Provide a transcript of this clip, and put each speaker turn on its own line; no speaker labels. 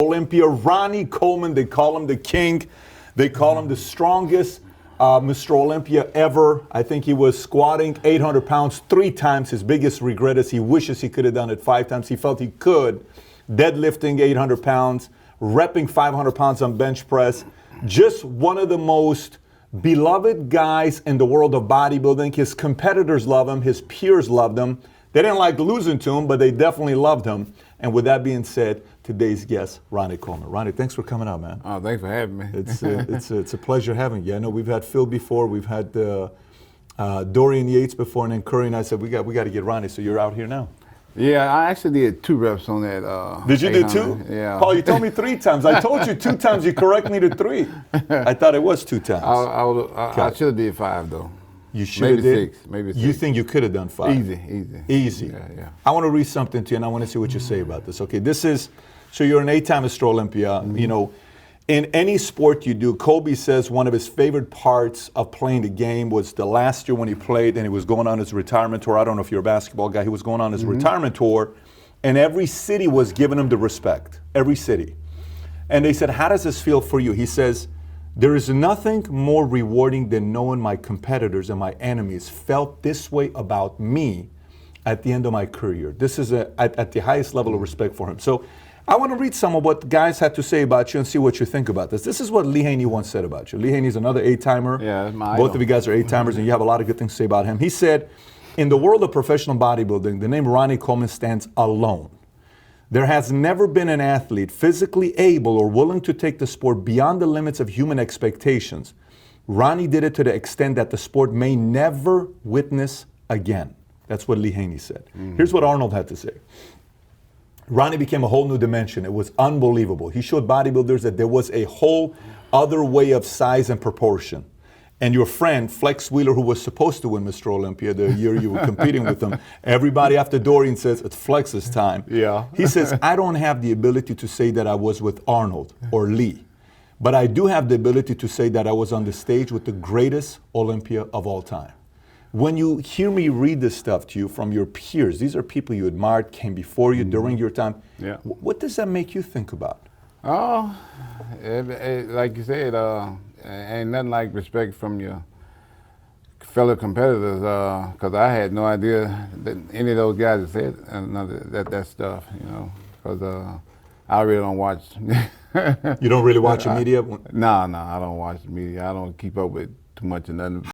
Olympia, Ronnie Coleman. They call him the king. They call him the strongest Mr. Olympia ever. I think he was squatting 800 pounds 3 times. His biggest regret is he wishes he could have done it 5 times. He felt he could. Deadlifting 800 pounds, repping 500 pounds on bench press. Just one of the most beloved guys in the world of bodybuilding. His competitors love him. His peers loved him. They didn't like losing to him, but they definitely loved him. And with that being said, today's guest, Ronnie Coleman. Ronnie, thanks for coming out, man.
Oh, thanks for having me.
It's a pleasure having you. I know we've had Phil before. We've had Dorian Yates before, and then Curry and I said, we got to get Ronnie, so you're out here now.
Yeah, I actually did 2 reps on that.
Did you do 2?
Yeah.
Paul, you told me 3 times. I told you 2 times. You correct me to 3. I thought it was 2 times.
I should have did 5 though.
You should have did
6. Maybe 6.
You think you could have done 5? Easy.
Yeah.
I want to read something to you, and I want to see what you say about this. Okay, this is, so you're an 8-time Mr. Olympia. You know, in any sport you do, Kobe says one of his favorite parts of playing the game was the last year when he played and he was going on his retirement tour. I don't know if you're a basketball guy. He was going on his retirement tour, and every city was giving him the respect. Every city. And they said, how does this feel for you? He says, there is nothing more rewarding than knowing my competitors and my enemies felt this way about me at the end of my career. This is at the highest level of respect for him. So I want to read some of what guys had to say about you and see what you think about this. This is what Lee Haney once said about you. Lee Haney is another 8-timer.
Yeah, that's my
Both
idol.
of you guys are 8-timers, and you have a lot of good things to say about him. He said, in the world of professional bodybuilding, the name Ronnie Coleman stands alone. There has never been an athlete physically able or willing to take the sport beyond the limits of human expectations. Ronnie did it to the extent that the sport may never witness again. That's what Lee Haney said. Here's what Arnold had to say. Ronnie became a whole new dimension. It was unbelievable. He showed bodybuilders that there was a whole other way of size and proportion. And your friend, Flex Wheeler, who was supposed to win Mr. Olympia the year you were competing with him, everybody after Dorian says, it's Flex's time.
Yeah.
He says, I don't have the ability to say that I was with Arnold or Lee, but I do have the ability to say that I was on the stage with the greatest Olympia of all time. When you hear me read this stuff to you from your peers, these are people you admired, came before you during your time.
Yeah.
What does that make you think about?
Oh, like you said, ain't nothing like respect from your fellow competitors, because I had no idea that any of those guys had said that stuff, you know, because I really don't watch.
You don't really watch the media?
No, I don't watch the media. I don't keep up with too much of nothing.